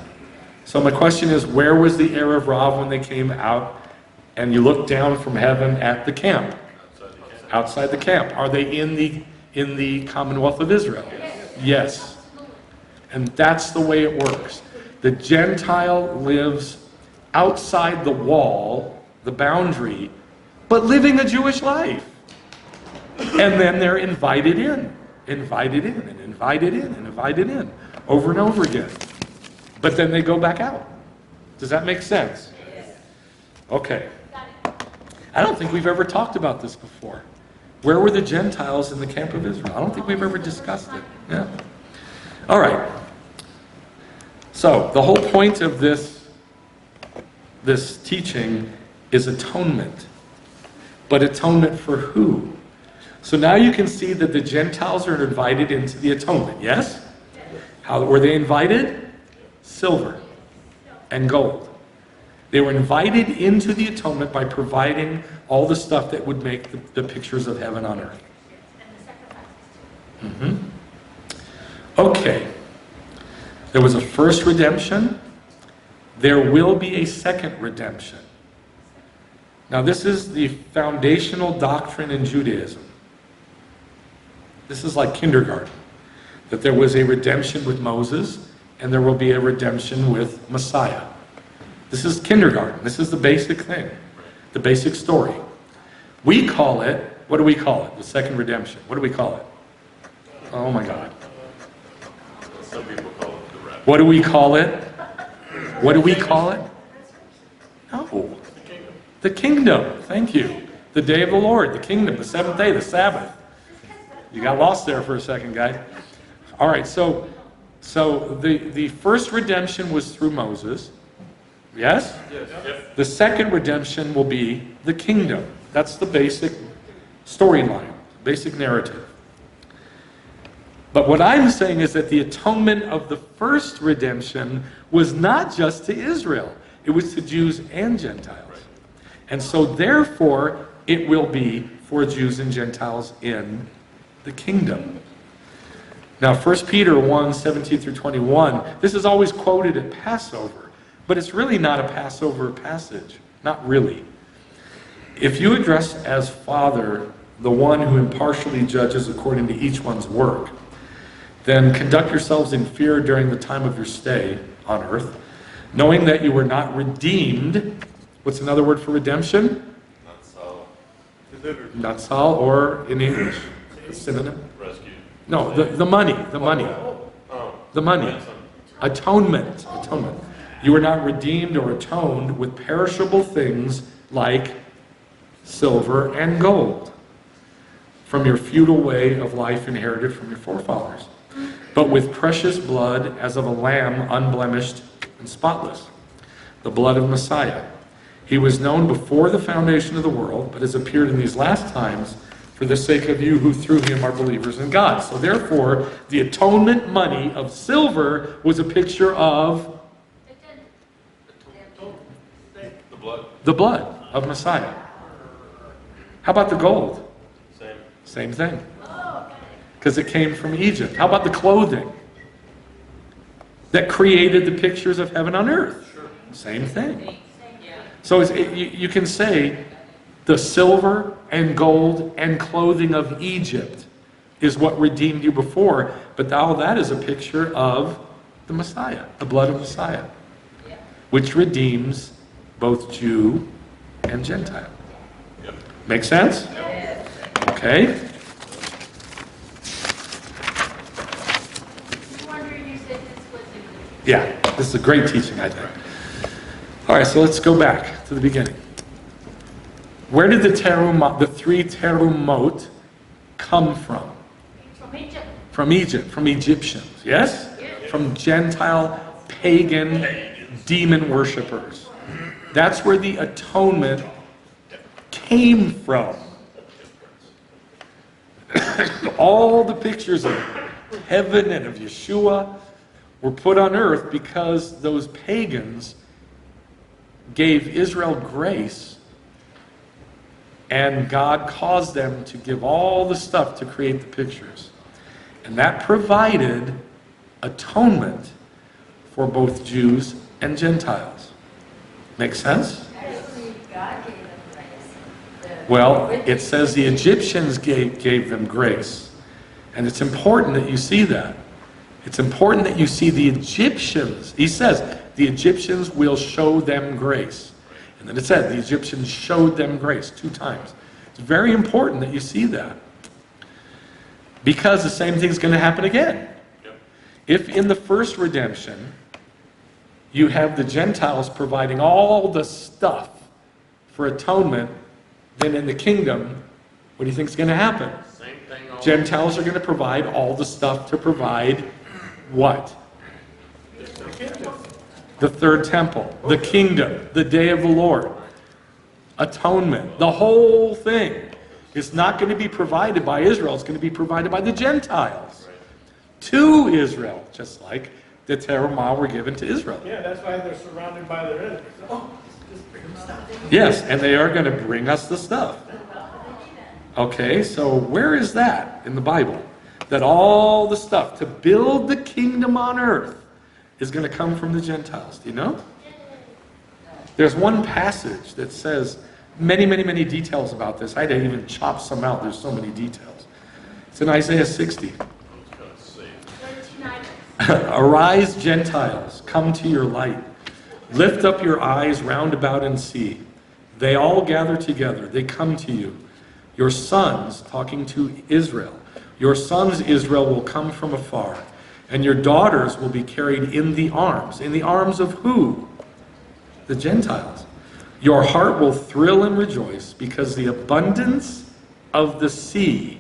So my question is, where was the Erev Rav when they came out and you looked down from heaven at the camp? Outside the camp. Are they in the Commonwealth of Israel? Yes. And that's the way it works. The Gentile lives outside the wall, the boundary, but living a Jewish life. And then they're invited in, and invited in, over and over again. But then they go back out. Does that make sense? Okay. I don't think we've ever talked about this before. Where were the Gentiles in the camp of Israel? I don't think we've ever discussed it. Yeah. All right. So the whole point of this teaching is atonement. But atonement for who? So now you can see that the Gentiles are invited into the atonement, yes? How were they invited? Silver and gold. They were invited into the atonement by providing all the stuff that would make the pictures of heaven on earth. Okay. There was a first redemption. There will be a second redemption. Now this is the foundational doctrine in Judaism. This is like kindergarten. That there was a redemption with Moses, and there will be a redemption with Messiah. This is kindergarten. This is the basic thing. The basic story. We call it, what do we call it? The second redemption. What do we call it? Oh my God. Some people call it the rapture. What do we call it? What do we call it? No. The kingdom. Thank you. The day of the Lord, the kingdom, the seventh day, the Sabbath. You got lost there for a second, guys. All right, so the first redemption was through Moses. Yes? Yes. Yep. The second redemption will be the kingdom. That's the basic storyline, basic narrative. But what I'm saying is that the atonement of the first redemption was not just to Israel. It was to Jews and Gentiles. And so therefore, it will be for Jews and Gentiles in the kingdom. Now, 1 Peter 1, 17 through 21, this is always quoted at Passover, but it's really not a Passover passage. Not really. If you address as Father the one who impartially judges according to each one's work, then conduct yourselves in fear during the time of your stay on earth, knowing that you were not redeemed. What's another word for redemption? Natzal. Delivered. Natzal, or in English, a synonym? Rescued. No, the money. Oh. The money. Ransom. Atonement. You were not redeemed or atoned with perishable things like silver and gold from your feudal way of life inherited from your forefathers, but with precious blood as of a lamb, unblemished and spotless, the blood of Messiah. He was known before the foundation of the world, but has appeared in these last times for the sake of you who through him are believers in God. So therefore, the atonement money of silver was a picture of the blood of Messiah. How about the gold? Same thing. Because it came from Egypt. How about the clothing that created the pictures of heaven on earth? Same thing. So you can say the silver and gold and clothing of Egypt is what redeemed you before, but all that is a picture of the Messiah, the blood of Messiah, which redeems both Jew and Gentile. Make sense? Okay. Yeah, this is a great teaching, I think. All right, so let's go back to the beginning. Where did the three terumot come from? From Egypt. From Egypt, from Egyptians, yes? From Gentile, pagan, demon worshippers. That's where the atonement came from. All the pictures of heaven and of Yeshua were put on earth because those pagans gave Israel grace, and God caused them to give all the stuff to create the pictures. And that provided atonement for both Jews and Gentiles. Make sense? Actually, God gave them grace. Well, it says the Egyptians gave them grace. And it's important that you see that. It's important that you see the Egyptians. He says, the Egyptians will show them grace. And then it said, the Egyptians showed them grace 2 times. It's very important that you see that. Because the same thing is going to happen again. If in the first redemption, you have the Gentiles providing all the stuff for atonement, then in the kingdom, what do you think is going to happen? Same thing. Gentiles are going to provide all the stuff to provide what? The third temple, the kingdom, the day of the Lord, atonement, the whole thing is not going to be provided by Israel. It's going to be provided by the Gentiles to Israel, just like the terumah were given to Israel. Yeah, that's why they're surrounded by their enemies. Oh, just bring them stuff. Yes, and they are going to bring us the stuff. Okay, so where is that in the Bible? That all the stuff to build the kingdom on earth is going to come from the Gentiles. Do you know? There's one passage that says many, many, many details about this. I had to even chop some out. There's so many details. It's in Isaiah 60. Arise, Gentiles, come to your light. Lift up your eyes round about and see. They all gather together. They come to you. Your sons, talking to Israel, your sons, Israel, will come from afar, and your daughters will be carried in the arms. In the arms of who? The Gentiles. Your heart will thrill and rejoice because the abundance of the sea.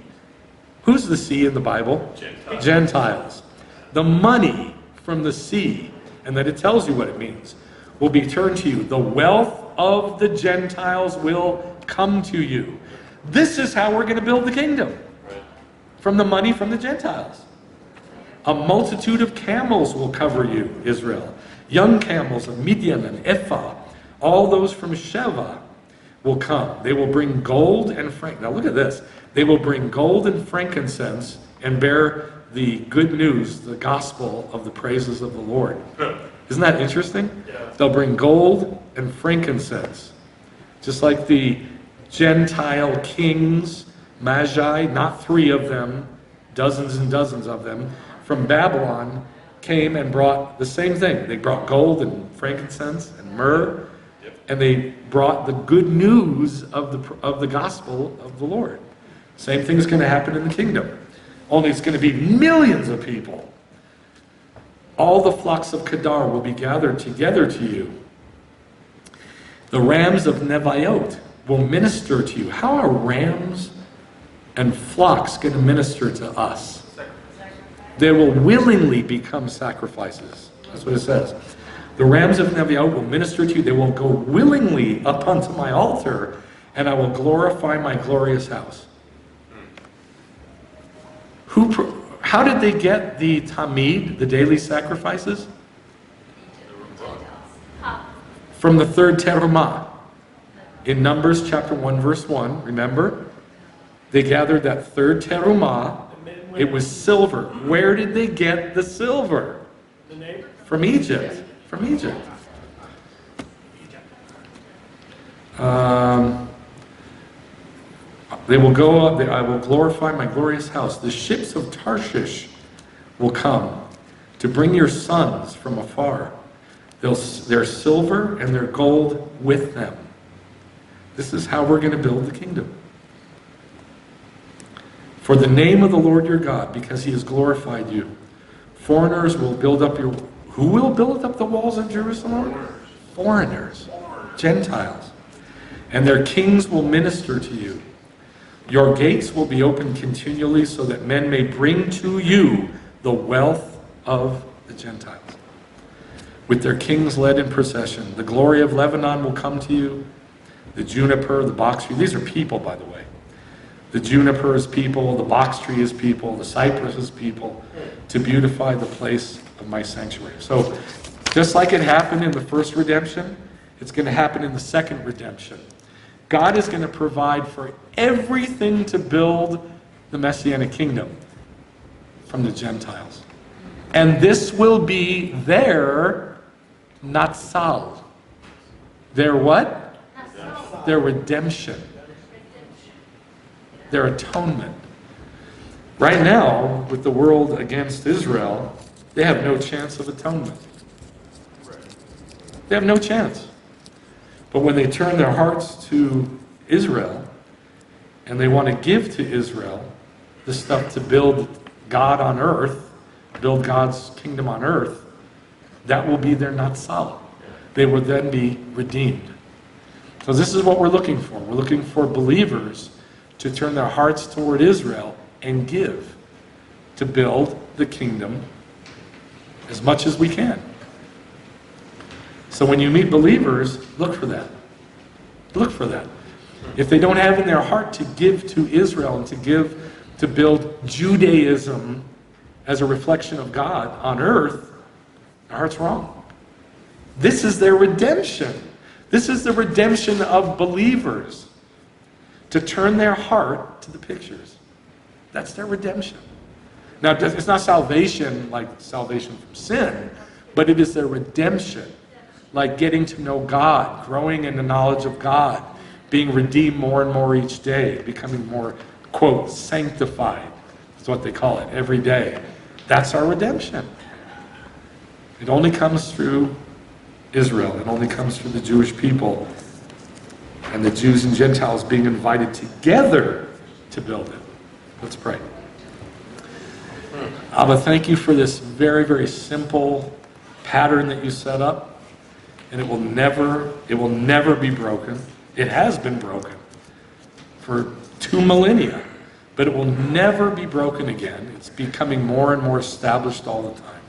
Who's the sea in the Bible? Gentiles. Gentiles. The money from the sea, and then it tells you what it means, will be turned to you. The wealth of the Gentiles will come to you. This is how we're going to build the kingdom. Right. From the money from the Gentiles. A multitude of camels will cover you, Israel. Young camels of Midian and Ephah. All those from Sheva will come. They will bring gold and frankincense. Now look at this. They will bring gold and frankincense and bear the good news, the gospel of the praises of the Lord. Isn't that interesting? Yeah. They'll bring gold and frankincense. Just like the Gentile kings, Magi, not 3 of them, dozens and dozens of them, from Babylon came and brought the same thing. They brought gold and frankincense and myrrh, and they brought the good news of the gospel of the Lord. Same thing is going to happen in the kingdom. Only it's going to be millions of people. All the flocks of Kedar will be gathered together to you. The rams of Neviot will minister to you. How are rams and flocks going to minister to us? They will willingly become sacrifices. That's what it says. The rams of Neviot will minister to you. They will go willingly up unto my altar, and I will glorify my glorious house. How did they get the tamid, the daily sacrifices? From the third terumah. In Numbers chapter 1, verse 1, remember? They gathered that third terumah. It was silver. Where did they get the silver? The neighbor? From Egypt. From Egypt. They will go up, I will glorify my glorious house. The ships of Tarshish will come to bring your sons from afar. Their silver and their gold with them. This is how we're going to build the kingdom. For the name of the Lord your God, because he has glorified you. Foreigners will build up your... Who will build up the walls of Jerusalem? Foreigners. Gentiles. And their kings will minister to you. Your gates will be open continually so that men may bring to you the wealth of the Gentiles. With their kings led in procession, the glory of Lebanon will come to you. The juniper, the box tree. These are people, by the way. The juniper is people, the box tree is people, the cypress is people, to beautify the place of my sanctuary. So, just like it happened in the first redemption, it's going to happen in the second redemption. God is going to provide for everything to build the Messianic kingdom from the Gentiles. And this will be their natzal. Their what? Their redemption. Their atonement. Right now, with the world against Israel, they have no chance of atonement. They have no chance. But when they turn their hearts to Israel, and they want to give to Israel the stuff to build God on earth, build God's kingdom on earth, that will be their natzal. They will then be redeemed. So this is what we're looking for. We're looking for believers to turn their hearts toward Israel and give to build the kingdom as much as we can. So when you meet believers, look for that. Look for that. If they don't have in their heart to give to Israel and to build Judaism as a reflection of God on earth, their heart's wrong. This is their redemption. This is the redemption of believers. To turn their heart to the pictures. That's their redemption. Now, it's not salvation like salvation from sin, but it is their redemption. Like getting to know God, growing in the knowledge of God, being redeemed more and more each day, becoming more, quote, sanctified. That's what they call it, every day. That's our redemption. It only comes through Israel. It only comes through the Jewish people and the Jews and Gentiles being invited together to build it. Let's pray. Abba, thank you for this very, very simple pattern that you set up. and it will never be broken. It has been broken for 2 millennia, but it will never be broken again. It's becoming more and more established all the time.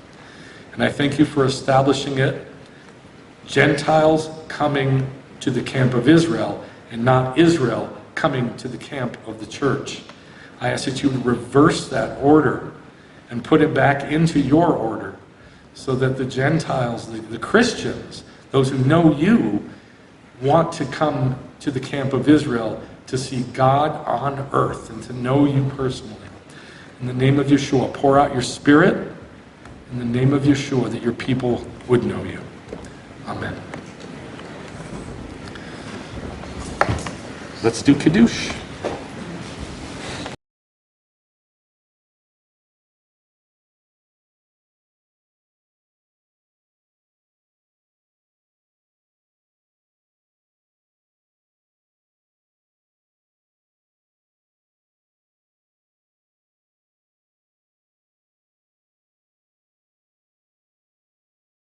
And I thank you for establishing it. Gentiles coming to the camp of Israel, and not Israel coming to the camp of the church. I ask that you would reverse that order and put it back into your order, so that the Gentiles, the Christians, those who know you, want to come to the camp of Israel to see God on earth and to know you personally. In the name of Yeshua, pour out your Spirit in the name of Yeshua, that your people would know you. Amen. Let's do Kiddush.